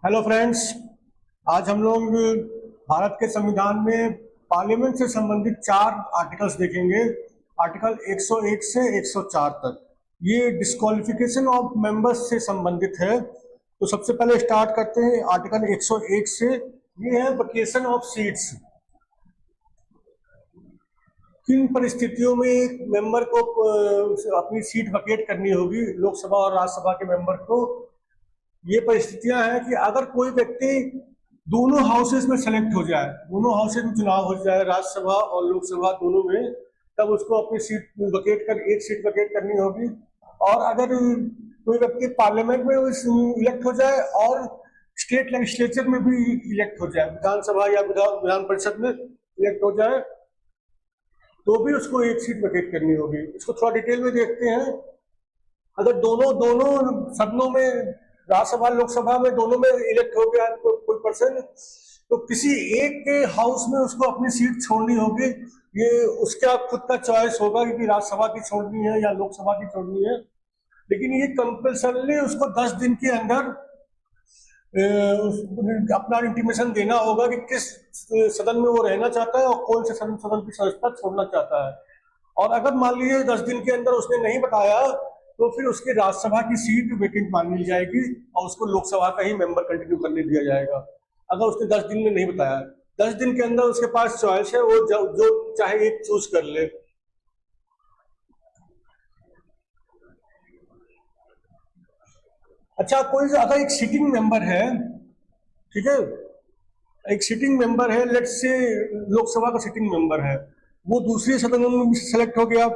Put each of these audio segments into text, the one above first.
Hello friends. आज हम लोग भारत के संविधान में पार्लियामेंट से संबंधित 4 आर्टिकल्स देखेंगे। आर्टिकल 101 से 104 तक। ये डिस्क्वालिफिकेशन ऑफ मेंबर्स से संबंधित है। तो सबसे पहले स्टार्ट करते हैं आर्टिकल 101 से। ये है वेकेशन ऑफ सीट्स। किन परिस्थितियों में एक मेंबर को अपनी सीट वकेट करनी होगी, लोकसभा और राज्यसभा के मेंबर को। ये परिस्थितियां हैं कि अगर कोई व्यक्ति दोनों हाउसेस में सेलेक्ट हो जाए, दोनों हाउसेस में चुनाव हो जाए, राज्यसभा और लोकसभा दोनों में, तब उसको अपनी सीट वकेट कर एक सीट वकेट करनी होगी। और अगर कोई व्यक्ति पार्लियामेंट में इलेक्ट हो जाए और स्टेट लेजिस्लेचर में भी इलेक्ट हो जाए, विधानसभा या विधान परिषद में इलेक्ट हो जाए, तो भी उसको एक सीट वकेट करनी होगी। इसको थोड़ा डिटेल में देखते हैं। अगर दोनों दोनों सदनों में, राज्यसभा लोकसभा में दोनों में इलेक्ट हो गया कोई पर्सन, तो किसी एक के हाउस में उसको अपनी सीट छोड़नी होगी। ये उसका खुद का चॉइस होगा कि राज्यसभा की छोड़नी है या लोकसभा की छोड़नी है। लेकिन ये कंपल्सरली उसको 10 दिन के अंदर अपना इंटीमेशन देना होगा कि किस सदन में वो रहना चाहता है और कौन से सदन की सदस्यता छोड़ना चाहता है। और अगर मान लीजिए 10 दिन के अंदर उसने नहीं बताया, तो फिर उसकी राज्यसभा की सीट वेकेंट मान ली जाएगी और उसको लोकसभा का ही मेंबर कंटिन्यू करने दिया जाएगा। अगर उसने 10 दिन में नहीं बताया, 10 दिन के अंदर उसके पास चॉइस है, वो जो चाहे एक चूज कर ले। अच्छा, कोई अगर एक सिटिंग मेंबर है, ठीक है, एक सिटिंग मेंबर है, लेट्स से लोकसभा का सिटिंग मेंबर है, वो दूसरे सदन में सेलेक्ट हो गया,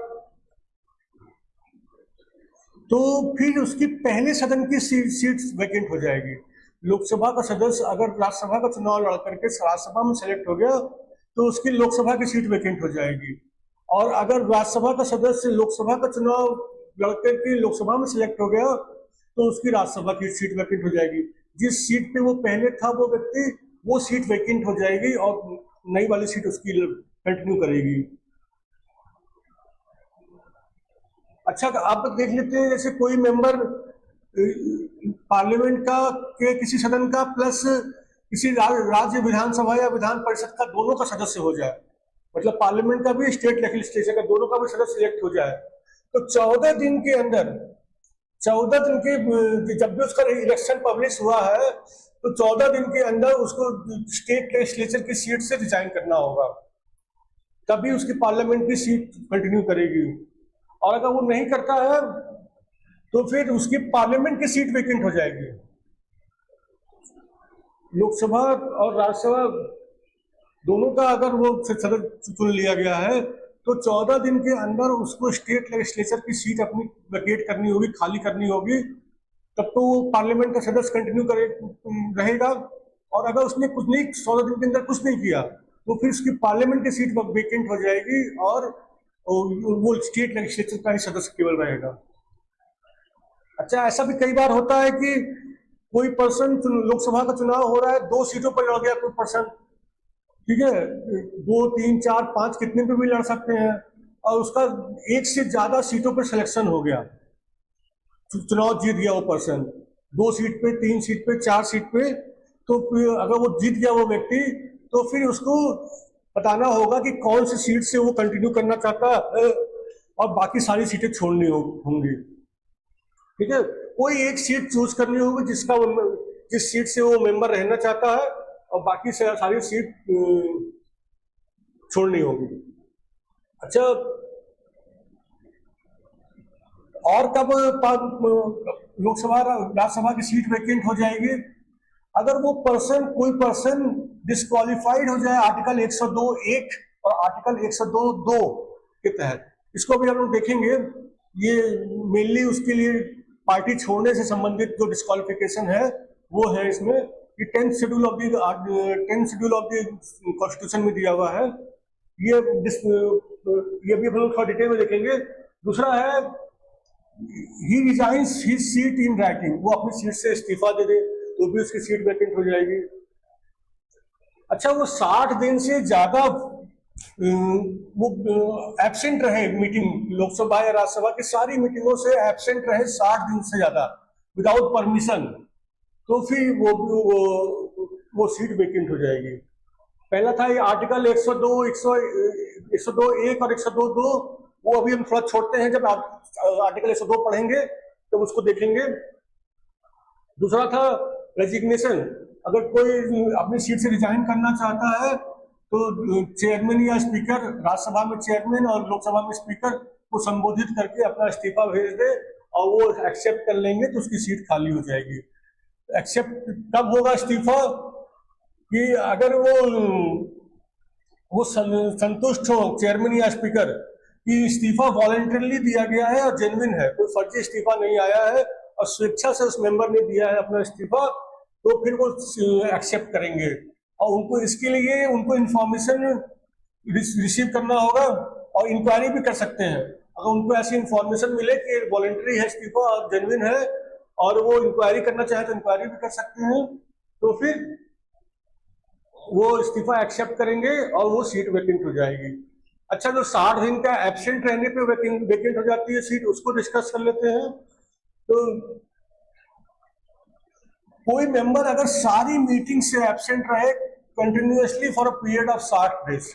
तो फिर उसकी पहले सदन की सीट वेकेंट हो जाएगी। लोकसभा का सदस्य अगर राज्यसभा का चुनाव लड़ करके राज्यसभा में सेलेक्ट हो गया, तो उसकी लोकसभा की सीट वेकेंट हो जाएगी। और अगर राज्यसभा का सदस्य लोकसभा का चुनाव लड़ करके लोकसभा में सेलेक्ट हो गया, तो उसकी राज्यसभा की सीट वेकेंट हो जाएगी। जिस सीट पे वो पहले था वो व्यक्ति, वो सीट वेकेंट हो जाएगी और नई वाली सीट उसकी कंटिन्यू करेगी। अच्छा, आप देख लेते हैं, जैसे कोई मेंबर पार्लियामेंट का के किसी सदन का प्लस किसी राज्य विधानसभा या विधान परिषद का दोनों का सदस्य हो जाए, मतलब पार्लियामेंट का भी स्टेट लेजिस्लेचर का दोनों का भी सदस्य इलेक्ट हो जाए, तो 14 दिन के अंदर, 14 दिन के जब भी उसका इलेक्शन पब्लिश हुआ है, तो 14 दिन के अंदर उसको स्टेट लेजिस्लेचर की सीट से रिजाइन करना होगा, तभी उसकी पार्लियामेंट की सीट कंटिन्यू करेगी। और अगर वो नहीं करता है, तो फिर उसकी पार्लियामेंट की सीट वेकेंट हो जाएगी। लोकसभा और राज्यसभा दोनों का अगर वो सदन चुन लिया गया है, तो 14 दिन के अंदर उसको स्टेट लेजिस्लेचर की सीट अपनी वेकेट करनी होगी, खाली करनी होगी, तब तो वो पार्लियामेंट का सदस्य कंटिन्यू रहेगा। और अगर उसने कुछ नहीं, 14 दिन के अंदर कुछ नहीं किया, तो फिर उसकी पार्लियामेंट की सीट वेकेंट हो जाएगी और वो स्टेट लेजिस्लेचर का ही सदस्य केवल रहेगा। अच्छा, ऐसा भी कई बार होता है कि कोई पर्सन, लोकसभा का चुनाव हो रहा है, 2 सीटों पर लड़ गया कोई पर्सन, ठीक है, 2, 3, 4, 5 कितने पे भी लड़ सकते हैं, और उसका एक से ज्यादा सीटों पर सिलेक्शन हो गया, चुनाव जीत गया वो पर्सन, 2 सीट पे, 3 सीट पे, 4 सीट पे, तो अगर वो जीत गया वो व्यक्ति, तो फिर उसको बताना होगा कि कौन सी सीट से वो कंटिन्यू करना चाहता है और बाकी सारी सीटें छोड़नी होंगी, ठीक है। कोई एक सीट चूज करनी होगी जिस सीट से वो मेंबर रहना चाहता है, और बाकी सारी सीट छोड़नी होगी। अच्छा, और कब लोकसभा राज्यसभा की सीट वैकेंट हो जाएगी? अगर वो कोई पर्सन डिस्क्वालिफाइड हो जाए आर्टिकल 102(1) और आर्टिकल 102(2) के तहत। इसको भी हम लोग देखेंगे। ये मेनली उसके लिए पार्टी छोड़ने से संबंधित जो डिस्क्वालिफिकेशन है वो है इसमें, कि 10th schedule of the constitution में दिया हुआ है। ये भी हम लोग थोड़ा डिटेल में देखेंगे। दूसरा है, he resigns his seat in writing, वो अपनी सीट से इस्तीफा दे दे तो भी उसकी सीट वैकेंट हो जाएगी। अच्छा, वो 60 दिन से ज्यादा वो एब्सेंट रहे मीटिंग, लोकसभा या राज्यसभा की सारी मीटिंगों से एब्सेंट रहे 60 दिन से ज्यादा विदाउट परमिशन, तो फिर वो सीट वेकेंट हो जाएगी। पहला था ये आर्टिकल 102, 102 एक और 102 दो, वो अभी हम थोड़ा छोड़ते हैं, जब आप आर्टिकल 102 पढ़ेंगे तो उसको देखेंगे। दूसरा था रेजिग्नेशन, अगर कोई अपनी सीट से रिजाइन करना चाहता है तो चेयरमैन या स्पीकर, राज्यसभा में चेयरमैन और लोकसभा में स्पीकर को संबोधित करके अपना इस्तीफा भेज दे और वो एक्सेप्ट कर लेंगे तो उसकी सीट खाली हो जाएगी। एक्सेप्ट कब होगा इस्तीफा, कि अगर वो संतुष्ट हो चेयरमैन या स्पीकर कि इस्तीफा वॉलंटरली दिया गया है और जेन्युइन है, कोई फर्जी इस्तीफा नहीं आया है और स्वेच्छा से उस मेंबर ने दिया है अपना इस्तीफा, तो फिर वो एक्सेप्ट करेंगे। और उनको इसके लिए उनको इंफॉर्मेशन रिसीव करना होगा और इंक्वायरी भी कर सकते हैं। अगर उनको ऐसी इंफॉर्मेशन मिले कि वॉलंटरी है इस्तीफा और जेन्युइन है और वो इंक्वायरी करना चाहे तो इंक्वायरी भी कर सकते हैं, तो फिर वो इस्तीफा एक्सेप्ट करेंगे और वो सीट वेकेंट हो जाएगी। अच्छा, जो 60 दिन का एब्सेंट रहने पे वेकेंट हो जाती है सीट, उसको डिस्कस कर लेते हैं। तो कोई मेंबर अगर सारी मीटिंग से एब्सेंट रहे continuously for a period of 60 days,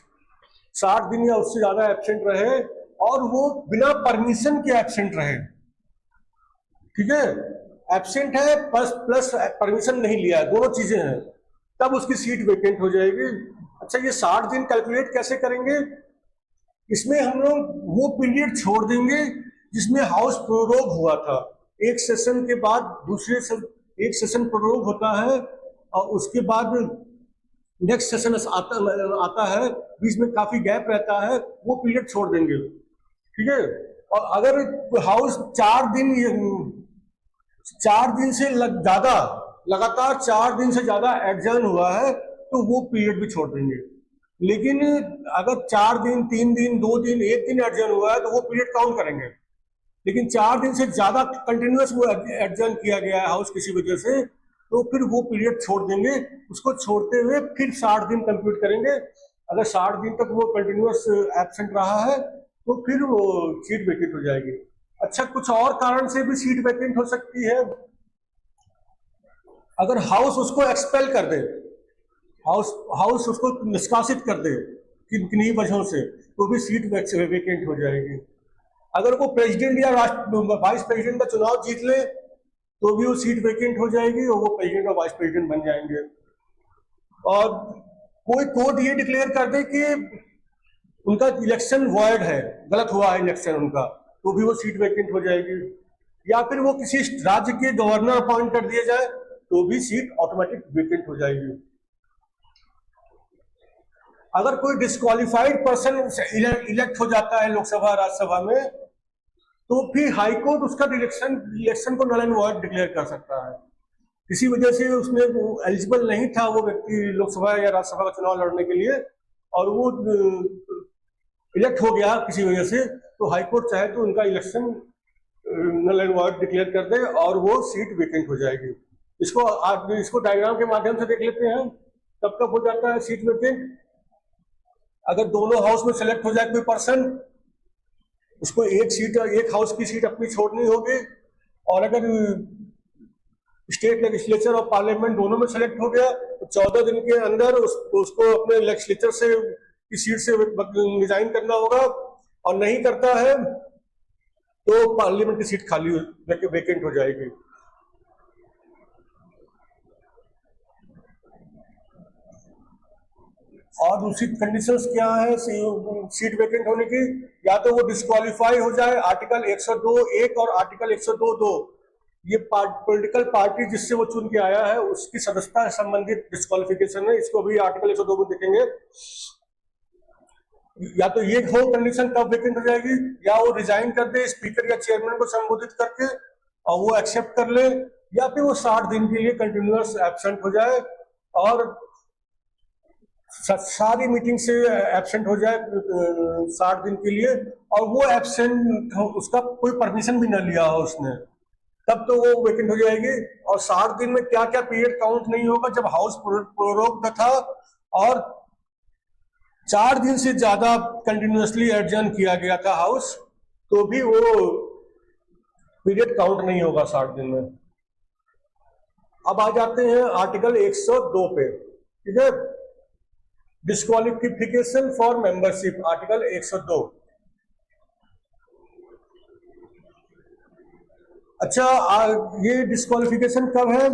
60 दिन या उससे ज्यादा एब्सेंट रहे और वो बिना परमिशन के एब्सेंट रहे, ठीक है, एब्सेंट है प्लस परमिशन नहीं लिया है, दोनों चीजें हैं, तब उसकी सीट वेकेंट हो जाएगी। अच्छा, ये 60 दिन कैलकुलेट कैसे करेंगे, इसमें हम लोग वो पीरियड छोड़ देंगे जिसमें हाउस प्रोरोग हुआ था। एक सेशन के बाद एक सेशन प्रोरोग होता है और उसके बाद नेक्स्ट सेशन आता है, बीच में काफी गैप रहता है, वो पीरियड छोड़ देंगे, ठीक है। और अगर हाउस 4 दिन से ज्यादा, लगातार 4 दिन से ज्यादा एडजर्न हुआ है तो वो पीरियड भी छोड़ देंगे। लेकिन अगर 4 दिन, 3 दिन, 2 दिन, 1 दिन एडजर्न हुआ है तो वो पीरियड काउंट करेंगे। लेकिन 4 दिन से ज्यादा कंटिन्यूअस वो एडजर्न किया गया है हाउस किसी वजह से, तो फिर वो पीरियड छोड़ देंगे। उसको छोड़ते हुए फिर 60 दिन कंप्लीट करेंगे। अगर 60 दिन तक वो कंटिन्यूअस एब्सेंट रहा है तो फिर वो सीट वेकेंट हो जाएगी। अच्छा, कुछ और कारण से भी सीट वेकेंट हो सकती है। अगर हाउस उसको एक्सपेल कर दे, हाउस उसको निष्कासित कर दे किन्हीं वजहों से, तो भी सीट वेकेंट हो जाएगी। अगर वो प्रेसिडेंट या वाइस प्रेसिडेंट का चुनाव जीत ले तो भी वो सीट वेकेंट हो जाएगी और वो प्रेसिडेंट और वाइस प्रेसिडेंट बन जाएंगे। और कोई कोर्ट ये डिक्लेयर कर दे कि उनका इलेक्शन वॉइड है, गलत हुआ है इलेक्शन उनका, तो भी वो सीट वेकेंट हो जाएगी। या फिर वो किसी राज्य के गवर्नर अपॉइंट कर दिए जाए तो भी सीट ऑटोमेटिक वेकेंट हो जाएगी। अगर कोई डिस्क्वालिफाइड पर्सन इलेक्ट हो जाता है लोकसभा राज्यसभा में, तो फिर हाई कोर्ट उसका इलेक्शन को नल एंड वॉइड डिक्लेयर कर सकता है। किसी वजह से उसमें एलिजिबल नहीं था वो व्यक्ति लोकसभा या राज्यसभा का चुनाव लड़ने के लिए और वो इलेक्ट हो गया किसी वजह से, तो हाई कोर्ट चाहे तो उनका election null and void declare कर दे और वो सीट वेकेंट हो जाएगी। इसको डायग्राम के माध्यम से देख लेते हैं कब कब हो जाता है सीट वेकेंट। अगर दोनों हाउस में सेलेक्ट हो जाए कोई पर्सन, उसको एक हाउस की सीट अपनी छोड़नी होगी, और अगर स्टेट लेजिस्लेचर और पार्लियामेंट दोनों में सेलेक्ट हो गया तो 14 दिन के अंदर उसको अपने लेजिस्लेचर से की सीट से रिजाइन करना होगा, और नहीं करता है तो पार्लियामेंट की सीट खाली वेकेंट हो जाएगी। और दूसरी कंडीशंस क्या है सीट वेकेंट होने की, या तो वो डिस्क्वालीफाई हो जाए, आर्टिकल 102(1) और आर्टिकल 102(2), ये पॉलिटिकल पार्टी जिससे वो चुन के आया है उसकी सदस्यता से संबंधित डिस्क्वालिफिकेशन है, इसको भी आर्टिकल 102 में देखेंगे। या तो ये हो कंडीशन तब वेकेंट हो जाएगी, या वो रिजाइन कर दे स्पीकर या चेयरमैन को संबोधित करके और वो एक्सेप्ट कर ले, या फिर वो 60 दिन के लिए कंटिन्यूअस एब्सेंट हो जाए और सारी मीटिंग से एब्सेंट हो जाए 60 दिन के लिए, और वो एब्सेंट उसका कोई परमिशन भी न लिया हो उसने, तब तो वो वेकेंट हो जाएगी। और 60 दिन में क्या क्या पीरियड काउंट नहीं होगा, जब हाउस प्रोरोग था और 4 दिन से ज्यादा कंटिन्यूअसली एडजर्न किया गया था हाउस, तो भी वो पीरियड काउंट नहीं होगा 60 दिन में। अब आ जाते हैं आर्टिकल 102 पे, ठीक है। Disqualification for membership, article 102। अच्छा, ये डिस्क्वालिफिकेशन कब है?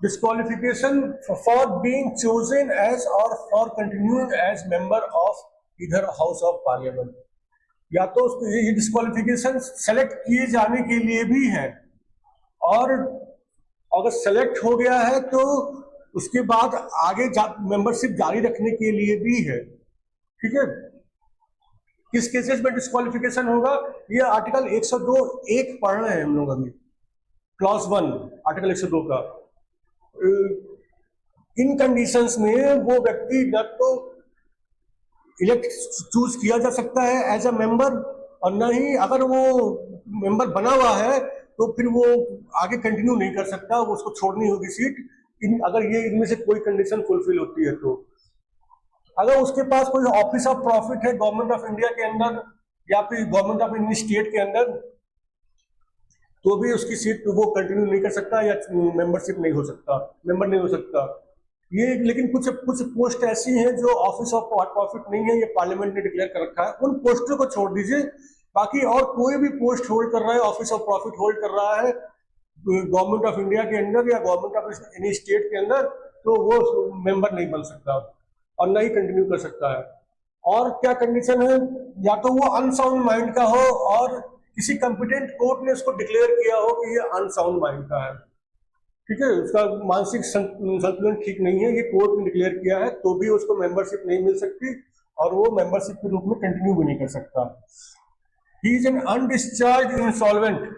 Disqualification for being chosen as और for continuing as member of either house of parliament. या तो ये डिस्क्वालिफिकेशन सेलेक्ट किए जाने के लिए भी है, और अगर सेलेक्ट हो गया है तो उसके बाद आगे मेंबरशिप जारी रखने के लिए भी है, ठीक है। किस केसेस में डिस्क्वालिफिकेशन होगा? ये आर्टिकल 102 एक पढ़ रहे हैं हम लोग अभी, क्लॉज 1 आर्टिकल 102 का। इन कंडीशंस में वो व्यक्ति न तो इलेक्ट चूज किया जा सकता है एज अ मेंबर, और न ही अगर वो मेंबर बना हुआ है तो फिर वो आगे कंटिन्यू नहीं कर सकता, वो उसको छोड़नी होगी सीट, अगर ये इनमें से कोई कंडीशन फुलफिल होती है तो। अगर उसके पास कोई ऑफिस ऑफ प्रॉफिट है गवर्नमेंट ऑफ इंडिया के अंदर या फिर गवर्नमेंट ऑफ एनी स्टेट के अंदर, तो भी उसकी सीट वो कंटिन्यू नहीं कर सकता या मेंबरशिप नहीं हो सकता, मेंबर नहीं हो सकता ये। लेकिन कुछ पोस्ट ऐसी हैं जो ऑफिस ऑफ प्रॉफिट नहीं है, ये पार्लियामेंट ने डिक्लेयर कर रखा है, उन पोस्टों को छोड़ दीजिए। बाकी और कोई भी पोस्ट होल्ड कर रहा है, ऑफिस ऑफ प्रॉफिट होल्ड कर रहा है गवर्नमेंट ऑफ इंडिया के अंदर या गवर्नमेंट ऑफ एनी स्टेट के अंदर, तो वो मेंबर नहीं बन सकता और ना ही कंटिन्यू कर सकता है। और क्या कंडीशन है? या तो वो अनसाउंड माइंड का हो और किसी कंपिटेंट कोर्ट ने उसको डिक्लेयर किया हो कि ये अनसाउंड माइंड का है, ठीक है, उसका मानसिक संतुलन ठीक नहीं है, ये कोर्ट ने डिक्लेयर किया है, तो भी उसको मेंबरशिप नहीं मिल सकती और वो मेंबरशिप के रूप में कंटिन्यू भी नहीं कर सकता। He is an undischarged insolvent.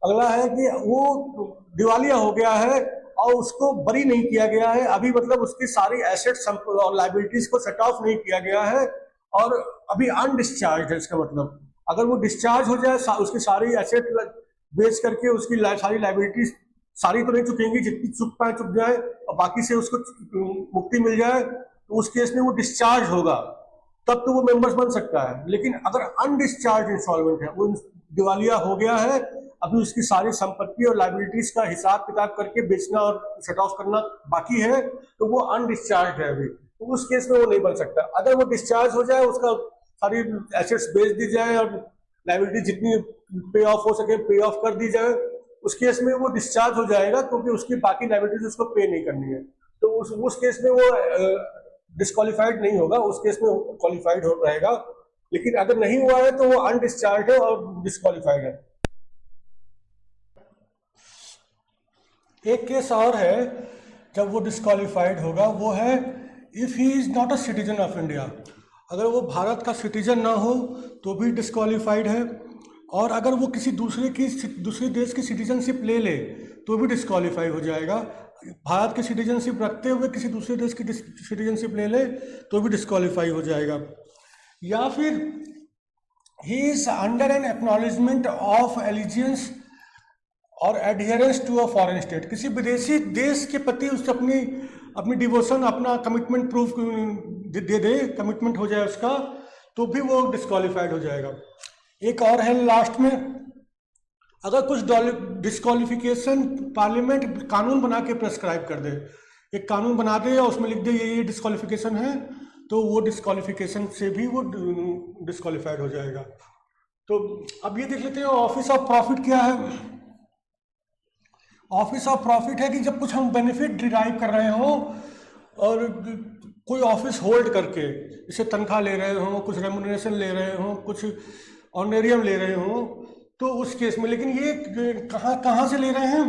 अगला है कि वो दिवालिया हो गया है और उसको बरी नहीं किया गया है अभी, मतलब उसकी सारी एसेट्स और लाइबिलिटीज को सेट ऑफ नहीं किया गया है और अभी अनडिस्चार्ज है। इसका मतलब अगर वो डिस्चार्ज हो जाए, उसकी सारी एसेट बेच करके उसकी सारी लाइबिलिटीज सारी तो नहीं चुकेंगी, जितनी चुक पाए चुक जाए और बाकी से उसको मुक्ति मिल जाए, तो उस केस में वो डिस्चार्ज होगा, तब तो वो मेंबर्स बन सकता है। लेकिन अगर अनडिस्चार्ज इंसॉल्वेंट है, वो दिवालिया हो गया है, अभी उसकी सारी संपत्ति और लाइबिलिटीज का हिसाब किताब करके बेचना और सेट ऑफ करना बाकी है, तो वो अनडिस्चार्ज है अभी, तो उस केस में वो नहीं बन सकता। अगर वो डिस्चार्ज हो जाए, उसका सारी एसेट्स बेच दी जाए और लाइबिलिटी जितनी पे ऑफ हो सके पे ऑफ कर दी जाए, उस केस में वो डिस्चार्ज हो जाएगा, क्योंकि उसकी बाकी लाइबिलिटीज उसको पे नहीं करनी है, तो उस केस में वो डिस्क्वालिफाइड नहीं होगा, उस केस में क्वालिफाइड हो रहेगा। लेकिन अगर नहीं हुआ है तो वो अनडिस्चार्ज है और डिस्क्वालिफाइड है। एक केस और है जब वो डिस्क्वालिफाइड होगा, वो है if he is not a citizen of India. अगर वो भारत का सिटीजन ना हो तो भी डिस्क्वालिफाइड है, और अगर वो किसी दूसरे देश की सिटीजनशिप ले ले तो भी डिस्क्वालीफाई हो जाएगा। भारत की सिटीजनशिप रखते हुए किसी दूसरे देश की सिटीजनशिप ले ले तो भी डिस्क्वालीफाई हो जाएगा। या फिर he is under an acknowledgement of allegiance और adherence to a foreign state. किसी विदेशी देश के प्रति उससे अपनी डिवोशन, अपना कमिटमेंट प्रूफ दे, कमिटमेंट हो जाए उसका, तो भी वो डिस्क्वालीफाइड हो जाएगा। एक और है लास्ट में, अगर कुछ डिस्क्वालिफिकेशन पार्लियामेंट कानून बना के प्रेस्क्राइब कर दे, एक कानून बना दे और उसमें लिख दे ये डिस्क्वालिफिकेशन है, तो वो डिस्क्वालिफिकेशन से भी वो डिस्क्वालिफाइड हो जाएगा। तो अब ये देख लेते हैं ऑफिस ऑफ प्रॉफिट क्या है। ऑफिस ऑफ प्रॉफिट है कि जब कुछ हम बेनिफिट डिराइव कर रहे हों और कोई ऑफिस होल्ड करके, जैसे तनख्वाह ले रहे हों, कुछ रेम्यूनरेशन ले रहे हों, कुछ ऑनरेरियम ले रहे हों, तो उस केस में, लेकिन ये कहाँ से ले रहे हैं?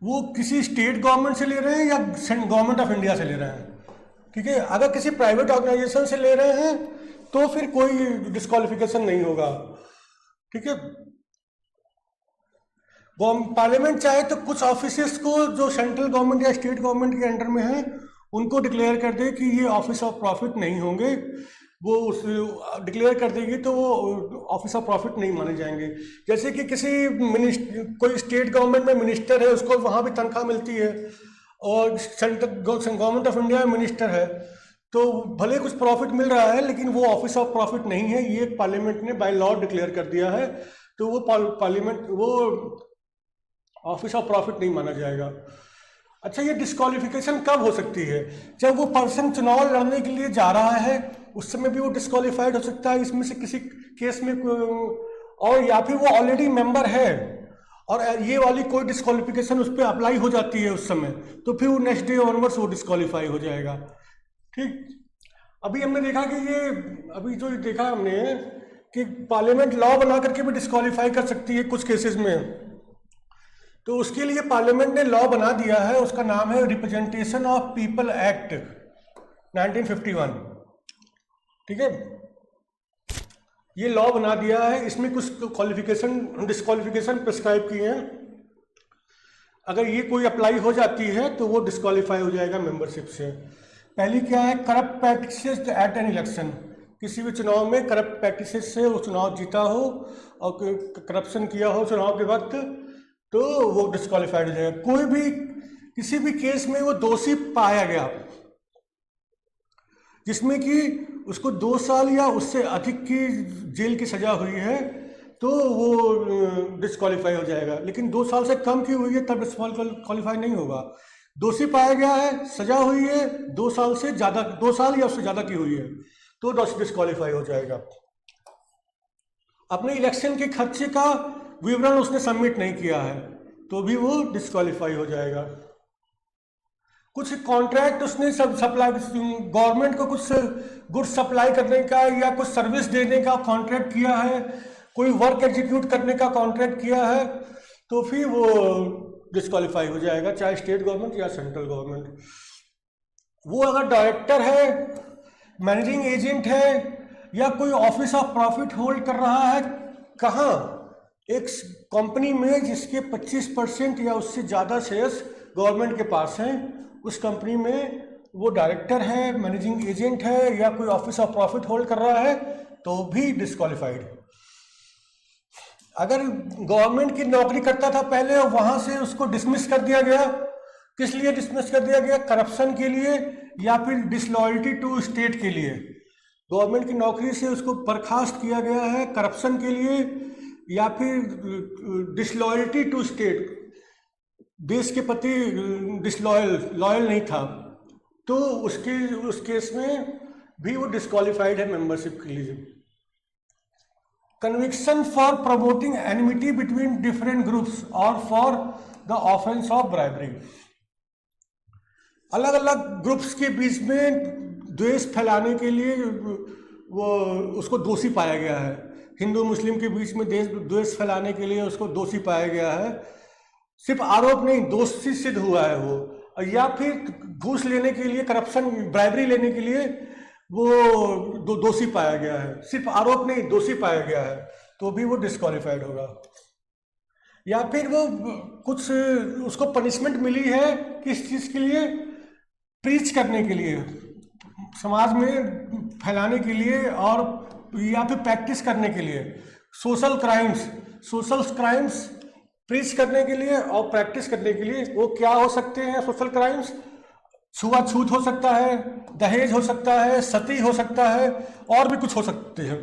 वो किसी स्टेट गवर्नमेंट से ले रहे हैं या गवर्नमेंट ऑफ इंडिया से ले रहे हैं, ठीक है। अगर किसी प्राइवेट ऑर्गेनाइजेशन से ले रहे हैं तो फिर कोई डिस्क्वालिफिकेशन नहीं होगा, ठीक है। पार्लियामेंट चाहे तो कुछ ऑफिसेस को जो सेंट्रल गवर्नमेंट या स्टेट गवर्नमेंट के अंडर में है उनको डिक्लेयर कर दे कि ये ऑफिस ऑफ प्रॉफिट नहीं होंगे, वो डिक्लेयर कर देगी तो वो ऑफिस ऑफ प्रॉफिट नहीं माने जाएंगे। जैसे कि कोई स्टेट गवर्नमेंट में मिनिस्टर है, उसको वहाँ भी तनख्वाह मिलती है, और सेंट्रल गवर्नमेंट ऑफ इंडिया में मिनिस्टर है, तो भले कुछ प्रॉफिट मिल रहा है लेकिन वो ऑफिस ऑफ प्रॉफिट नहीं है, ये पार्लियामेंट ने बाय लॉ डिक्लेयर कर दिया है। तो वो पार्लियामेंट वो ऑफिस ऑफ प्रॉफिट नहीं माना जाएगा। अच्छा, ये डिस्क्वालिफिकेशन कब हो सकती है? जब वो पर्सन चुनाव लड़ने के लिए जा रहा है उस समय भी वो डिस्क्वालिफाइड हो सकता है इसमें से किसी केस में, और या फिर वो ऑलरेडी मेंबर है और ये वाली कोई डिस्क्वालिफिकेशन उस पर अप्लाई हो जाती है उस समय, तो फिर वो नेक्स्ट डे ऑनवर्ड्स वो डिस्क्वालीफाई हो जाएगा। ठीक, अभी हमने देखा कि ये अभी जो देखा हमने कि पार्लियामेंट लॉ बना करके भी डिस्क्वालीफाई कर सकती है कुछ केसेस में। तो उसके लिए पार्लियामेंट ने लॉ बना दिया है, उसका नाम है रिप्रेजेंटेशन ऑफ पीपल एक्ट 1951। ठीक है, ये लॉ बना दिया है, इसमें कुछ क्वालिफिकेशन डिस्क्वालिफिकेशन प्रिस्क्राइब किए हैं। अगर ये कोई अप्लाई हो जाती है तो वो डिस्क्वालीफाई हो जाएगा मेंबरशिप से। पहली क्या है, corrupt practices at an election. किसी भी चुनाव में करप्ट प्रैक्टिसेस से वो चुनाव जीता हो और करप्शन किया हो चुनाव के वक्त, तो वो डिस्क्वालीफाइड हो जाएगा। कोई भी किसी भी केस में वो दोषी पाया गया जिसमें कि उसको 2 साल या उससे अधिक की जेल की सजा हुई है, तो वो डिस्क्वालीफाई हो जाएगा। लेकिन 2 साल से कम की हुई है तब डिस्क्वालीफाई नहीं होगा। दोषी पाया गया है, सजा हुई है 2 साल से ज़्यादा, 2 साल या उससे ज़्यादा की हुई है, तो डिस्क्वालीफाई हो जाएगा। अपने इलेक्शन के खर्चे का विवरण उसने सबमिट नहीं किया है तो भी वो डिस्क्वालीफाई हो जाएगा। कुछ कॉन्ट्रैक्ट उसने सब सप्लाई, गवर्नमेंट को कुछ गुड्स सप्लाई करने का या कुछ सर्विस देने का कॉन्ट्रैक्ट किया है, कोई वर्क एग्जीक्यूट करने का कॉन्ट्रैक्ट किया है, तो फिर वो डिस्क्वालीफाई हो जाएगा, चाहे स्टेट गवर्नमेंट या सेंट्रल गवर्नमेंट। वो अगर डायरेक्टर है, मैनेजिंग एजेंट है या कोई ऑफिस ऑफ प्रॉफिट होल्ड कर रहा है, कहाँ, एक कंपनी में जिसके 25% या उससे ज़्यादा शेयर्स गवर्नमेंट के पास हैं, उस कंपनी में वो डायरेक्टर है, मैनेजिंग एजेंट है या कोई ऑफिस ऑफ प्रॉफिट होल्ड कर रहा है, तो भी डिस्क्वालीफाइड। अगर गवर्नमेंट की नौकरी करता था पहले और वहां से उसको डिसमिस कर दिया गया, किस लिए डिसमिस कर दिया गया? करप्शन के लिए या फिर डिसलॉयल्टी टू स्टेट के लिए। गवर्नमेंट की नौकरी से उसको बर्खास्त किया गया है करप्शन के लिए या फिर डिसलॉयल्टी टू स्टेट, देश के प्रति लॉयल नहीं था, तो उस केस में भी वो डिस्क्वालीफाइड है मेंबरशिप के लिए। Conviction for promoting enmity between different groups और for the offence of bribery. अलग अलग ग्रुप्स के बीच में द्वेष फैलाने के लिए वो उसको दोषी पाया गया है। हिंदू मुस्लिम के बीच में द्वेष फैलाने के लिए उसको दोषी पाया गया है। सिर्फ आरोप नहीं, दोषी सिद्ध हुआ है वो, या फिर घूस लेने के लिए, करप्शन ब्राइबरी लेने के लिए वो दोषी पाया गया है। सिर्फ आरोप नहीं, दोषी पाया गया है, तो भी वो डिस्क्वालीफाइड होगा। या फिर वो कुछ उसको पनिशमेंट मिली है किस चीज़ के लिए? प्रीच करने के लिए, समाज में फैलाने के लिए, और या फिर प्रैक्टिस करने के लिए। सोशल क्राइम्स प्रीच करने के लिए और प्रैक्टिस करने के लिए। वो क्या हो सकते हैं सोशल क्राइम्स? छुआछूत हो सकता है, दहेज हो सकता है, सती हो सकता है, और भी कुछ हो सकते हैं।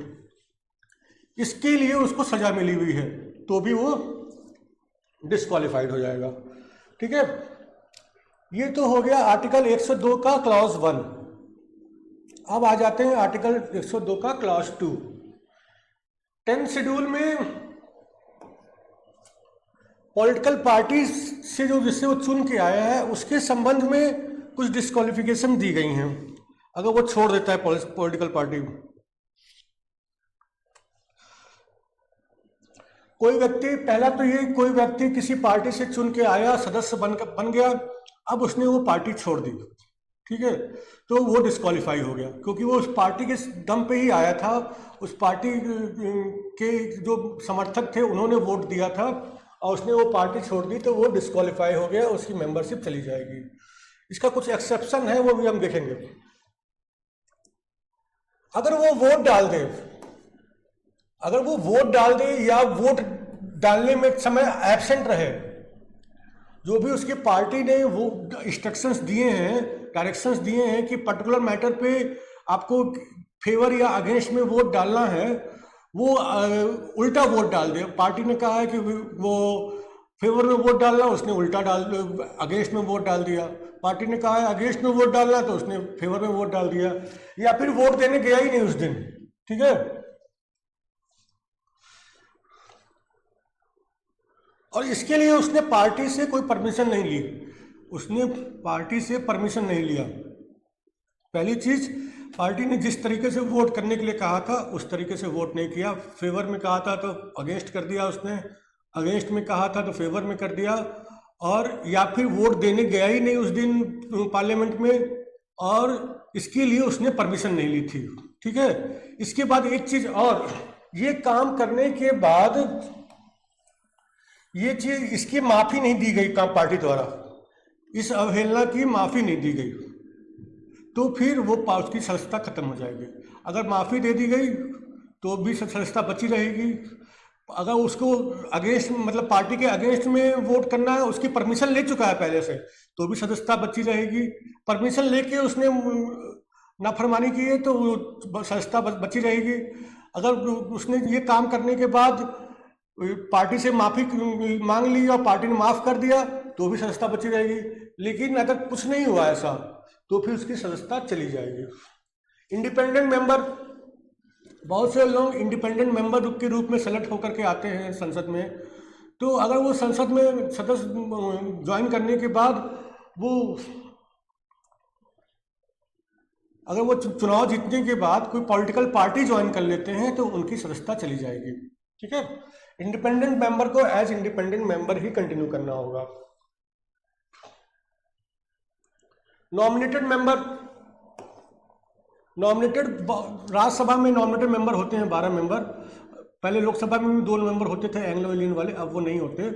इसके लिए उसको सजा मिली हुई है तो भी वो डिस्क्वालीफाइड हो जाएगा। ठीक है, ये तो हो गया आर्टिकल 102 का क्लॉज 1। अब आ जाते हैं आर्टिकल 102 का क्लॉज 2। 10 शेड्यूल में पॉलिटिकल पार्टी से जो जिससे वो चुन के आया है उसके संबंध में कुछ डिस्क्वालिफिकेशन दी गई हैं अगर वो छोड़ देता है पॉलिटिकल पार्टी। कोई व्यक्ति, पहला तो ये, कोई व्यक्ति किसी पार्टी से चुन के आया, सदस्य बन गया, अब उसने वो पार्टी छोड़ दी, ठीक है, तो वो डिस्क्वालीफाई हो गया, क्योंकि वो उस पार्टी के दम पे ही आया था। उस पार्टी के जो समर्थक थे उन्होंने वोट दिया था और उसने वो पार्टी छोड़ दी, तो वो डिस्क्वालीफाई हो गया, उसकी मेंबरशिप चली जाएगी। इसका कुछ एक्सेप्शन है, वो भी हम देखेंगे। अगर वो वोट डाल दे या वोट डालने में समय एब्सेंट रहे, जो भी उसकी पार्टी ने वो इंस्ट्रक्शंस दिए हैं, डायरेक्शंस दिए हैं कि पर्टिकुलर मैटर पे आपको फेवर या अगेंस्ट में वोट डालना है, वो उल्टा वोट डाल दिया। पार्टी ने कहा है कि वो फेवर में वोट डालना, उसने उल्टा डाल अगेंस्ट में वोट डाल दिया। पार्टी ने कहा है अगेंस्ट में वोट डालना, तो उसने फेवर में वोट डाल दिया, या फिर वोट देने गया ही नहीं उस दिन। ठीक है, और इसके लिए उसने पार्टी से कोई परमिशन नहीं ली, उसने पार्टी से परमिशन नहीं लिया। पहली चीज, पार्टी ने जिस तरीके से वोट करने के लिए कहा था उस तरीके से वोट नहीं किया। फेवर में कहा था तो अगेंस्ट कर दिया उसने, अगेंस्ट में कहा था तो फेवर में कर दिया, और या फिर वोट देने गया ही नहीं उस दिन पार्लियामेंट में, और इसके लिए उसने परमिशन नहीं ली थी। ठीक है, इसके बाद एक चीज और, ये काम करने के बाद ये चीज, इसकी माफी नहीं दी गई काम पार्टी द्वारा, इस अवहेलना की माफी नहीं दी गई, तो फिर वो उसकी सदस्यता खत्म हो जाएगी। अगर माफी दे दी गई तो भी सदस्यता बची रहेगी। अगर उसको अगेंस्ट, मतलब पार्टी के अगेंस्ट में वोट करना है, उसकी परमिशन ले चुका है पहले से, तो भी सदस्यता बची रहेगी। परमिशन लेके उसने नाफरमानी की है तो सदस्यता बची रहेगी। अगर उसने ये काम करने के बाद पार्टी से माफी मांग ली और पार्टी ने माफ कर दिया तो भी सदस्यता बची रहेगी। लेकिन अगर कुछ नहीं हुआ ऐसा तो फिर उसकी सदस्यता चली जाएगी। इंडिपेंडेंट मेंबर, बहुत से लोग इंडिपेंडेंट मेंबर के रूप में सेलेक्ट होकर के आते हैं संसद में, तो अगर वो संसद में सदस्य ज्वाइन करने के बाद वो, अगर वो चुनाव जीतने के बाद कोई पॉलिटिकल पार्टी ज्वाइन कर लेते हैं तो उनकी सदस्यता चली जाएगी। ठीक है, इंडिपेंडेंट मेंबर को एज इंडिपेंडेंट मेंबर ही कंटिन्यू करना होगा। नॉमिनेटेड मेंबर, नॉमिनेटेड, राज्यसभा में नॉमिनेटेड मेंबर होते हैं 12 मेंबर। पहले लोकसभा में भी 2 मेंबर होते थे एंग्लो इंडियन वाले, अब वो नहीं होते।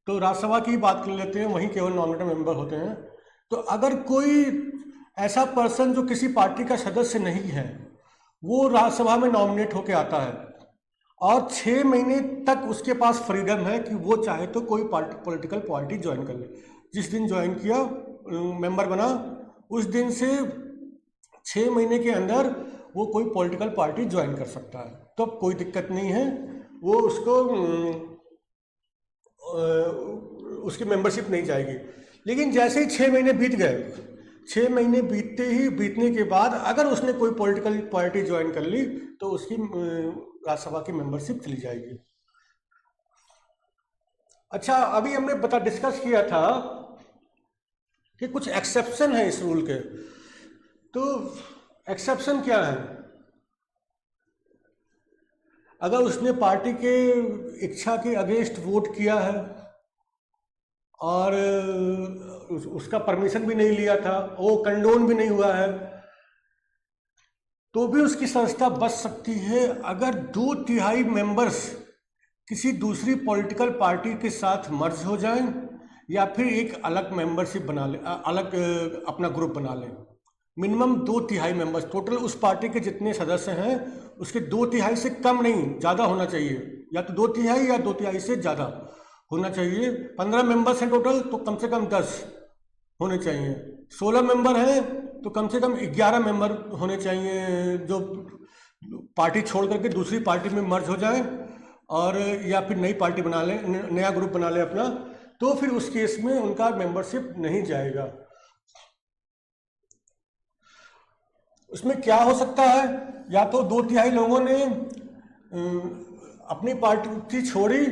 तो राज्यसभा की बात कर लेते हैं, वहीं केवल नॉमिनेटेड मेंबर होते हैं। तो अगर कोई ऐसा पर्सन जो किसी पार्टी का सदस्य नहीं है वो राज्यसभा में नॉमिनेट होकर आता है और 6 महीने तक उसके पास फ्रीडम है कि वो चाहे तो कोई पॉलिटिकल पार्टी ज्वाइन कर ले। जिस दिन ज्वाइन किया, मेंबर बना, उस दिन से 6 महीने के अंदर वो कोई पॉलिटिकल पार्टी ज्वाइन कर सकता है, तो अब कोई दिक्कत नहीं है। वो उसको उसकी मेंबरशिप नहीं जाएगी। लेकिन जैसे ही 6 महीने बीत गए, 6 महीने बीतने के बाद अगर उसने कोई पॉलिटिकल पार्टी ज्वाइन कर ली तो उसकी राज्यसभा की मेंबरशिप चली जाएगी। अच्छा, अभी हमने डिस्कस किया था कि कुछ एक्सेप्शन है इस रूल के। तो एक्सेप्शन क्या है? अगर उसने पार्टी के इच्छा के अगेंस्ट वोट किया है और उसका परमिशन भी नहीं लिया था, वो कंडोन भी नहीं हुआ है, तो भी उसकी संस्था बच सकती है अगर 2/3 मेंबर्स किसी दूसरी पॉलिटिकल पार्टी के साथ मर्ज हो जाएं या फिर एक अलग मेंबरशिप बना ले, अलग अपना ग्रुप बना लें। मिनिमम 2/3 मेंबर्स, टोटल उस पार्टी के जितने सदस्य हैं उसके 2/3 से कम नहीं, ज़्यादा होना चाहिए, या तो 2/3 या 2/3 से ज़्यादा होना चाहिए। 15 मेंबर्स हैं टोटल, तो कम से कम 10 होने चाहिए। 16 मेंबर हैं तो कम से कम 11 मेंबर होने चाहिए जो पार्टी छोड़ करके दूसरी पार्टी में मर्ज हो जाए और या फिर नई पार्टी बना लें, नया ग्रुप बना लें अपना, तो फिर उस केस में उनका मेंबरशिप नहीं जाएगा। उसमें क्या हो सकता है, या तो 2/3 लोगों ने अपनी पार्टी छोड़ी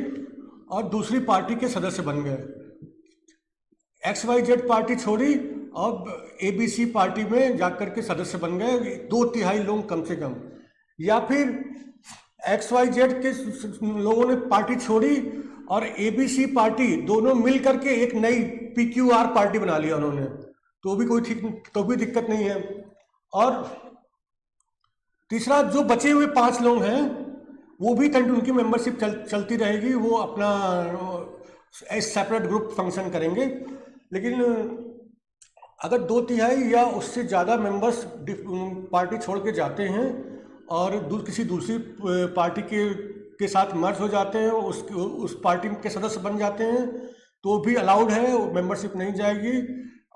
और दूसरी पार्टी के सदस्य बन गए, XYZ पार्टी छोड़ी और ABC पार्टी में जाकर के सदस्य बन गए 2/3 लोग कम से कम, या फिर XYZ के लोगों ने पार्टी छोड़ी और ABC पार्टी दोनों मिल करके एक नई PQR पार्टी बना लिया उन्होंने, तो भी कोई तो भी दिक्कत नहीं है। और तीसरा, जो बचे हुए 5 लोग हैं वो भी उनकी मेंबरशिप चलती रहेगी, वो अपना सेपरेट ग्रुप फंक्शन करेंगे। लेकिन अगर 2/3 या उससे ज़्यादा मेंबर्स पार्टी छोड़ के जाते हैं और किसी दूसरी पार्टी के साथ मर्ज हो जाते हैं, उस पार्टी के सदस्य बन जाते हैं, तो भी अलाउड है, वो मेंबरशिप नहीं जाएगी।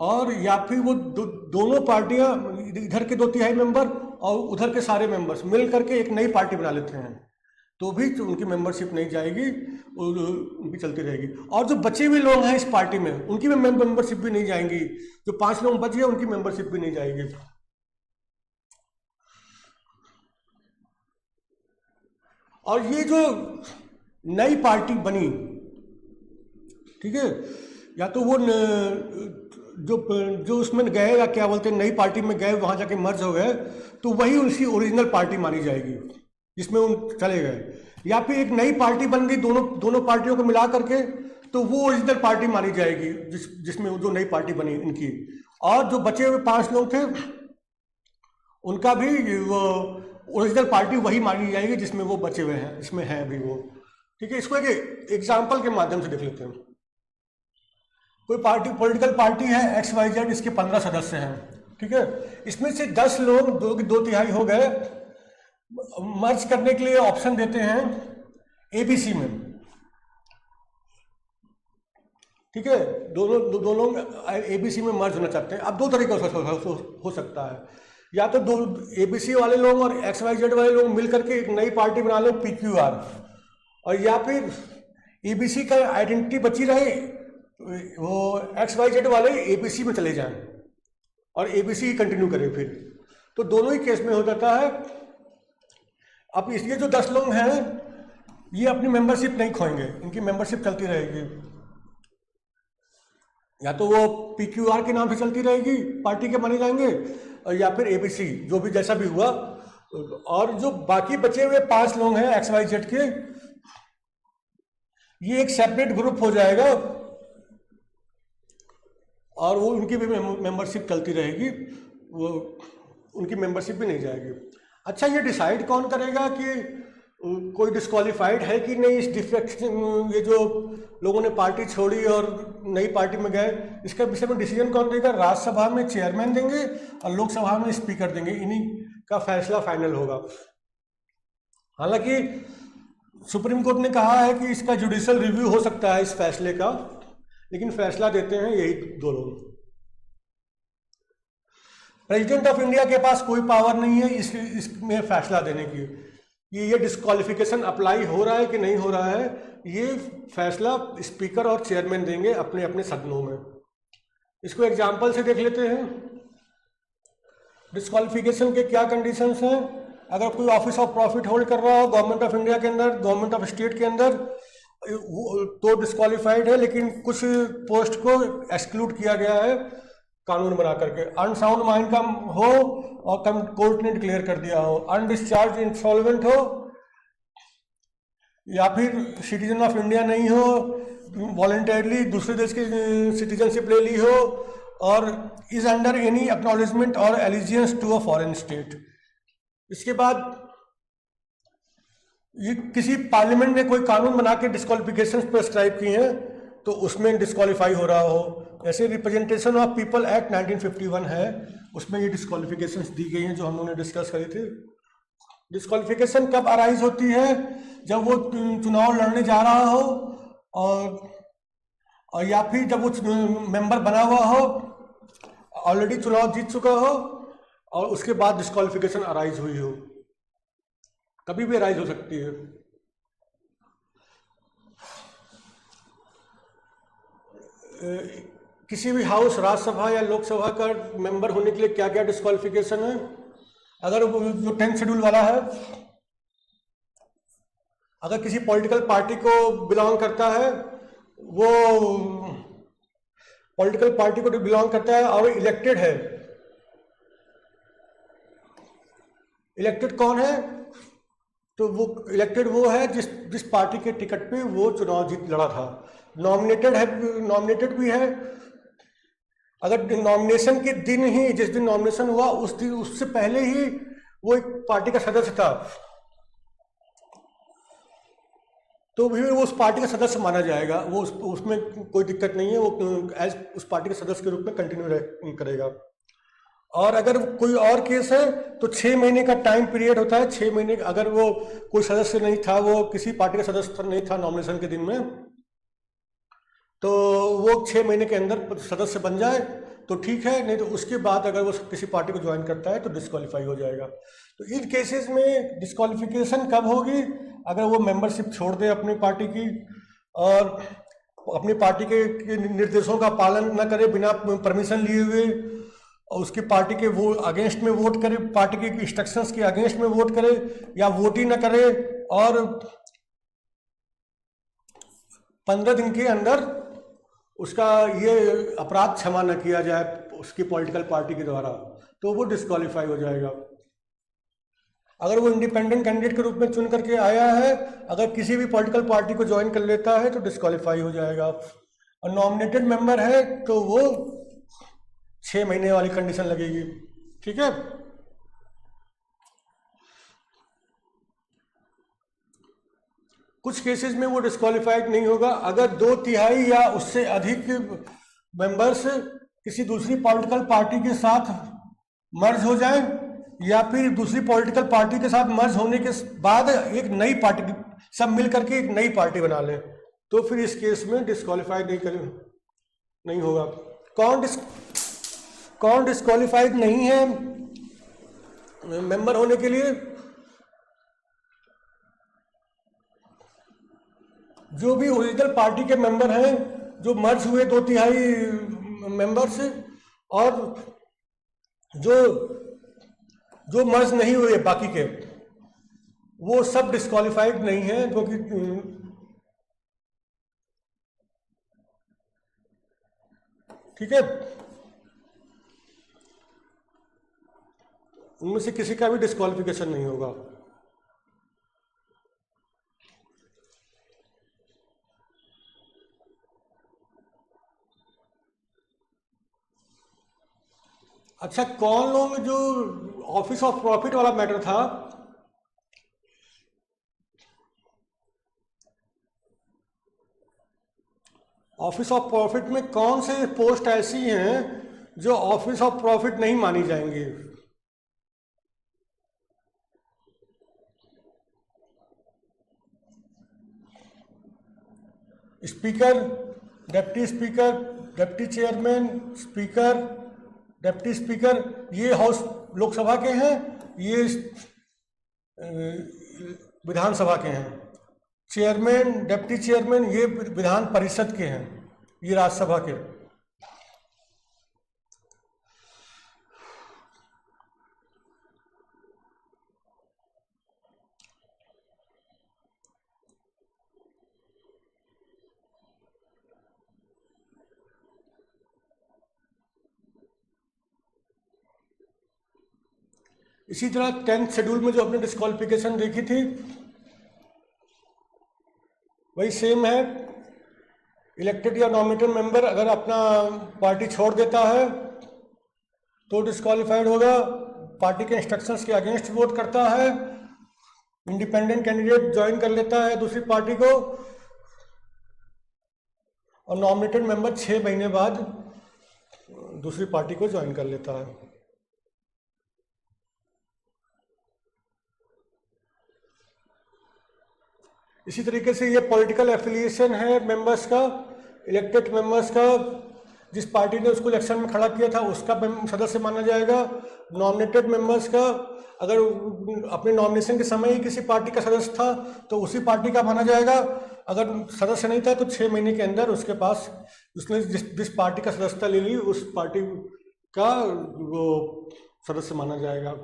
और या फिर वो दोनों पार्टियां, इधर के 2/3 मेंबर और उधर के सारे मेंबर्स मिल करके एक नई पार्टी बना लेते हैं, तो भी तो उनकी मेंबरशिप नहीं जाएगी, उनकी चलती रहेगी। और जो बचे हुए लोग हैं इस पार्टी में, उनकी मेंबरशिप भी नहीं जाएंगी। जो 5 लोग बचे हैं उनकी मेंबरशिप भी नहीं जाएगी। और ये जो नई पार्टी बनी, ठीक है, या तो वो जो उसमें गए, या क्या बोलते हैं, नई पार्टी में गए, वहां जाके मर्ज हो गए, तो वही उनकी ओरिजिनल पार्टी मानी जाएगी जिसमें उन चले गए। या फिर एक नई पार्टी बन गई दोनों पार्टियों को मिला करके, तो वो ओरिजिनल पार्टी मानी जाएगी जिसमें जो नई पार्टी बनी इनकी। और जो बचे हुए 5 लोग थे उनका भी वो ओरिजिनल पार्टी वही मानी जाएगी जिसमें वो बचे हुए हैं, इसमें है अभी वो। ठीक है, इसको एक एग्जाम्पल के माध्यम से देख लेते हैं। कोई पार्टी, पॉलिटिकल पार्टी है XYZ, इसके 15 सदस्य हैं, ठीक है। इसमें से 10 लोग, 2/3 हो गए, मर्ज करने के लिए ऑप्शन देते हैं ABC में, ठीक है। दो लोग ABC में मर्ज होना चाहते हैं। अब 2 तरीकों से हो सकता है, या तो दो ABC वाले लोग और XYZ वाले लोग मिलकर के एक नई पार्टी बना लें PQR, और या फिर ABC का आइडेंटिटी बची रहे, वो XYZ वाले ABC में चले जाएं और ABC कंटिन्यू करें फिर। तो दोनों ही केस में हो जाता है। अब इसलिए जो 10 लोग हैं ये अपनी मेंबरशिप नहीं खोएंगे, इनकी मेंबरशिप चलती रहेगी। या तो वो PQR के नाम से चलती रहेगी, पार्टी के माने जाएंगे, और या फिर ABC, जो भी जैसा भी हुआ। और जो बाकी बचे हुए 5 लोग हैं XYZ के, ये एक सेपरेट ग्रुप हो जाएगा और वो उनकी भी मेंबरशिप चलती रहेगी, वो उनकी मेंबरशिप भी नहीं जाएगी। अच्छा, ये डिसाइड कौन करेगा कि कोई डिस्क्वालीफाइड है कि नहीं? इस डिफेक्शन, ये जो लोगों ने पार्टी छोड़ी और नई पार्टी में गए, इसका विषय में डिसीजन कौन देगा? राज्यसभा में चेयरमैन देंगे और लोकसभा में स्पीकर देंगे, इन्हीं का फैसला फाइनल होगा। हालांकि सुप्रीम कोर्ट ने कहा है कि इसका जुडिशियल रिव्यू हो सकता है इस फैसले का, लेकिन फैसला देते हैं यही 2 लोग। प्रेसिडेंट ऑफ इंडिया के पास कोई पावर नहीं है इसमें फैसला देने की, ये डिस्क्वालिफिकेशन अप्लाई हो रहा है कि नहीं हो रहा है, ये फैसला स्पीकर और चेयरमैन देंगे अपने अपने सदनों में। इसको एग्जाम्पल से देख लेते हैं। डिस्क्वालिफिकेशन के क्या कंडीशंस हैं? अगर कोई ऑफिस ऑफ प्रॉफिट होल्ड कर रहा हो गवर्नमेंट ऑफ इंडिया के अंदर, गवर्नमेंट ऑफ स्टेट के अंदर, तो डिस्क्वालीफाइड है, लेकिन कुछ पोस्ट को एक्सक्लूड किया गया है कानून बना करके। अनसाउंड माइंड का हो और कोर्ट ने डिक्लेयर कर दिया हो, अनडिस्चार्ज इंसॉल्वेंट हो, या फिर सिटीजन ऑफ इंडिया नहीं हो, वॉलंटरली दूसरे देश की सिटीजनशिप ले ली हो, और इज अंडर एनी एक्नॉलेजमेंट और allegiance to a foreign state. इसके बाद ये किसी पार्लियामेंट ने कोई कानून बना के डिस्क्वालिफिकेशन प्रेस्क्राइब की हैं तो उसमें डिस्क्वालीफाई हो रहा हो। जैसे रिप्रेजेंटेशन ऑफ पीपल एक्ट 1951 है, उसमें ये डिस्क्वालिफिकेशंस दी गई हैं जो हम लोगों ने डिस्कस करी थी। डिस्क्वालिफिकेशन कब अराइज होती है? जब वो चुनाव लड़ने जा रहा हो और या फिर जब वो मेंबर बना हुआ हो, ऑलरेडी चुनाव जीत चुका हो, और उसके बाद डिस्क्वालिफिकेशन अराइज हुई हो। कभी भी अराइज हो सकती है। किसी भी हाउस, राज्यसभा या लोकसभा का मेंबर होने के लिए क्या क्या डिस्क्वालिफिकेशन है? अगर वो जो 10th शेड्यूल वाला है, अगर किसी पॉलिटिकल पार्टी को बिलोंग करता है, वो पॉलिटिकल पार्टी को बिलोंग करता है और इलेक्टेड है। इलेक्टेड कौन है? तो वो इलेक्टेड वो है जिस पार्टी के टिकट पे वो चुनाव जीत लड़ा था। नॉमिनेटेड है, नॉमिनेटेड भी है। अगर नॉमिनेशन के दिन ही, जिस दिन नॉमिनेशन हुआ उस दिन, उससे पहले ही वो एक पार्टी का सदस्य था, तो भी वो उस पार्टी का सदस्य माना जाएगा। वो उसमें कोई दिक्कत नहीं है, वो एज उस पार्टी के सदस्य के रूप में कंटिन्यू करेगा। और अगर कोई और केस है तो 6 महीने का टाइम पीरियड होता है। 6 महीने, अगर वो कोई सदस्य नहीं था, वो किसी पार्टी का सदस्य नहीं था नॉमिनेशन के दिन में, तो वो 6 महीने के अंदर सदस्य बन जाए तो ठीक है, नहीं तो उसके बाद अगर वो किसी पार्टी को ज्वाइन करता है तो डिस्क्वालीफाई हो जाएगा। तो इन केसेस में डिस्क्वालिफिकेशन कब होगी? अगर वो मेंबरशिप छोड़ दे अपनी पार्टी की और अपनी पार्टी के निर्देशों का पालन न करे बिना परमिशन लिए हुए, और उसकी पार्टी के वो अगेंस्ट में वोट करे, पार्टी के इंस्ट्रक्शंस के अगेंस्ट में वोट करे, या वोट ही न करे और 15 दिन के अंदर उसका ये अपराध क्षमा न किया जाए उसकी पॉलिटिकल पार्टी के द्वारा, तो वो डिस्क्वालीफाई हो जाएगा। अगर वो इंडिपेंडेंट कैंडिडेट के रूप में चुन करके आया है, अगर किसी भी पॉलिटिकल पार्टी को ज्वाइन कर लेता है तो डिस्क्वालीफाई हो जाएगा। और नॉमिनेटेड मेंबर है तो वो 6 महीने वाली कंडीशन लगेगी। ठीक है, कुछ केसेस में वो डिस्क्वालीफाइड नहीं होगा अगर 2/3 या उससे अधिक मेंबर्स किसी दूसरी पॉलिटिकल पार्टी के साथ मर्ज हो जाएं, या फिर दूसरी पॉलिटिकल पार्टी के साथ मर्ज होने के बाद एक नई पार्टी, सब मिल करके एक नई पार्टी बना लें, तो फिर इस केस में डिस्क्वालीफाइड नहीं होगा। कौन डिस्क्वालीफाइड नहीं है मेंबर होने के लिए? जो भी ओरिजिनल पार्टी के मेंबर हैं, जो मर्ज हुए 2/3 मेंबर्स, और जो मर्ज नहीं हुए बाकी के, वो सब डिस्क्वालीफाइड नहीं है, क्योंकि ठीक है, उनमें से किसी का भी डिस्क्वालिफिकेशन नहीं होगा। अच्छा, कौन लोग जो ऑफिस ऑफ प्रॉफिट वाला मैटर था, ऑफिस ऑफ प्रॉफिट में कौन से पोस्ट ऐसी हैं जो ऑफिस ऑफ प्रॉफिट नहीं मानी जाएंगी? Speaker, deputy speaker, deputy chairman, speaker, deputy speaker, ये हाउस लोकसभा के हैं, ये विधानसभा के हैं। चेयरमैन, डिप्टी चेयरमैन, ये विधान परिषद के हैं, ये राज्यसभा के। इसी तरह 10th शेड्यूल में जो अपने डिस्क्वालिफिकेशन देखी थी वही सेम है। इलेक्टेड या नॉमिनेटेड मेंबर अगर अपना पार्टी छोड़ देता है तो डिस्क्वालीफाइड होगा, पार्टी के इंस्ट्रक्शंस के अगेंस्ट वोट करता है, इंडिपेंडेंट कैंडिडेट ज्वाइन कर लेता है दूसरी पार्टी को, और नॉमिनेटेड मेंबर 6 महीने बाद दूसरी पार्टी को ज्वाइन कर लेता है। इसी तरीके से ये पॉलिटिकल एफिलिएशन है मेंबर्स का, इलेक्टेड मेंबर्स का, जिस पार्टी ने उसको इलेक्शन में खड़ा किया था उसका सदस्य माना जाएगा। नॉमिनेटेड मेंबर्स का अगर अपने नॉमिनेशन के समय ही किसी पार्टी का सदस्य था तो उसी पार्टी का माना जाएगा, अगर सदस्य नहीं था तो 6 महीने के अंदर उसके पास उसने जिस पार्टी का सदस्यता ले ली उस पार्टी का वो सदस्य माना जाएगा।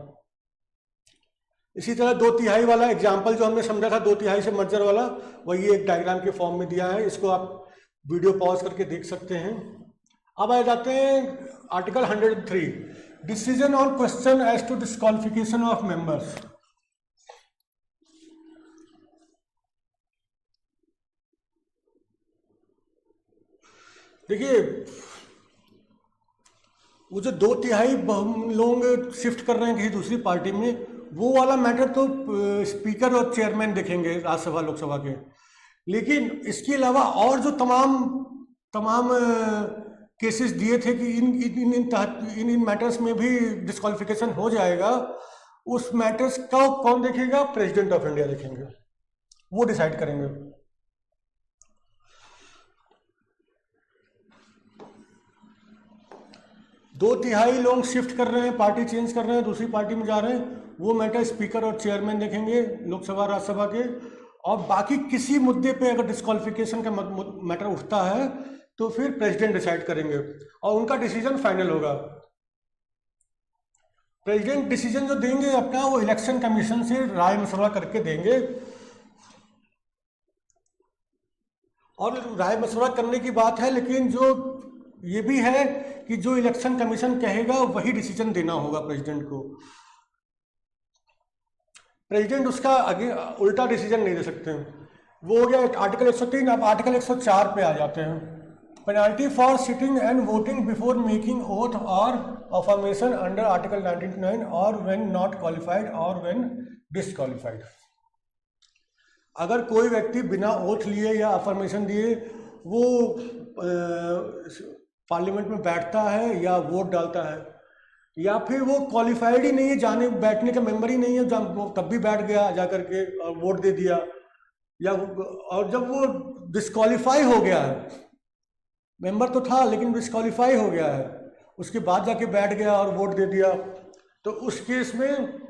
इसी तरह 2/3 वाला एग्जाम्पल जो हमने समझा था 2/3 से मर्जर वाला, वही एक डायग्राम के फॉर्म में दिया है, इसको आप वीडियो पॉज करके देख सकते हैं। अब आ जाते हैं article 103, decision on question as to disqualification of members. देखिए, वो जो 2/3 लोग शिफ्ट कर रहे हैं किसी दूसरी पार्टी में, वो वाला मैटर तो स्पीकर और चेयरमैन देखेंगे राज्यसभा लोकसभा के, लेकिन इसके अलावा और जो तमाम केसेस दिए थे कि इन मैटर्स में भी डिस्क्वालिफिकेशन हो जाएगा, उस मैटर्स का कौन देखेगा? प्रेसिडेंट ऑफ इंडिया देखेंगे, वो डिसाइड करेंगे। 2/3 लोग शिफ्ट कर रहे हैं, पार्टी चेंज कर रहे हैं, दूसरी पार्टी में जा रहे हैं, वो मैटर स्पीकर और चेयरमैन देखेंगे लोकसभा राज्यसभा के। और बाकी किसी मुद्दे पे अगर डिस्क्वालिफिकेशन का मैटर उठता है तो फिर प्रेसिडेंट डिसाइड करेंगे और उनका डिसीजन फाइनल होगा। प्रेसिडेंट डिसीजन जो देंगे अपना, वो इलेक्शन कमीशन से राय मशवरा करके देंगे। और राय मशवरा करने की बात है, लेकिन जो ये भी है कि जो इलेक्शन कमीशन कहेगा वही डिसीजन देना होगा प्रेसिडेंट को। प्रेसिडेंट उसका आगे उल्टा डिसीजन नहीं दे सकते। वो हो गया आर्टिकल 103। अब आर्टिकल 104 पे आ जाते हैं। Penalty for sitting and voting before making oath और अफर्मेशन अंडर आर्टिकल 99 और व्हेन नॉट क्वालिफाइड और व्हेन डिसक्वालिफाइड। अगर कोई व्यक्ति बिना ओथ लिए या अफर्मेशन दिए वो पार्लियामेंट में बैठता है या वोट डालता है, या फिर वो क्वालिफाइड ही नहीं है, जाने बैठने का मेंबर ही नहीं है, तब भी बैठ गया जा करके और वोट दे दिया, या और जब वो डिस्क्वालीफाई हो गया है, मेंबर तो था लेकिन डिस्क्वालीफाई हो गया है, उसके बाद जाके बैठ गया और वोट दे दिया, तो उस केस में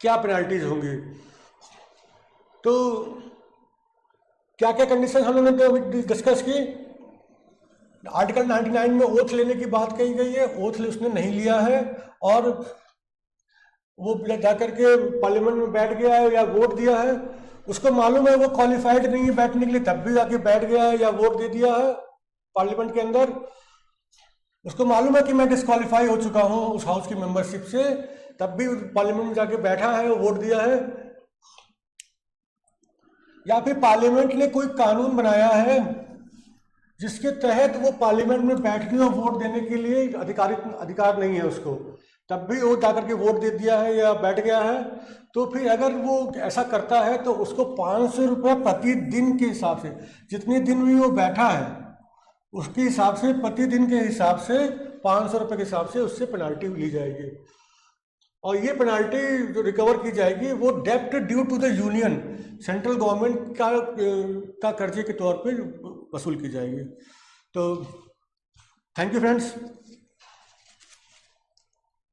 क्या पेनल्टीज होंगी। तो क्या क्या कंडीशन हम लोगों ने डिस्कस की। आर्टिकल 99 में ओथ लेने की बात कही गई है। ओथ उसने नहीं लिया है और वो जाकर के पार्लियामेंट में बैठ गया है या वोट दिया है, उसको मालूम है वो क्वालिफाइड नहीं है बैठने के लिए, तब भी जाके बैठ गया है या वोट दे दिया है पार्लियामेंट के अंदर। उसको मालूम है कि मैं डिस्क्वालीफाई हो चुका हूं उस हाउस की मेंबरशिप से, तब भी पार्लियामेंट में जाके बैठा है, वोट दिया है। या फिर पार्लियामेंट ने कोई कानून बनाया है जिसके तहत वो पार्लियामेंट में बैठने और वोट देने के लिए अधिकार नहीं है उसको, तब भी वो जाकर के वोट दे दिया है या बैठ गया है, तो फिर अगर वो ऐसा करता है तो उसको 500 रुपये प्रतिदिन के हिसाब से, जितने दिन भी वो बैठा है उसके हिसाब से, प्रतिदिन के हिसाब से 500 रुपये के हिसाब से उससे पेनाल्टी ली जाएगी। और ये पेनाल्टी जो रिकवर की जाएगी वो डेप्ट due to the union, central government का कर्जे के तौर पे वसूल की जाएगी। तो थैंक यू फ्रेंड्स।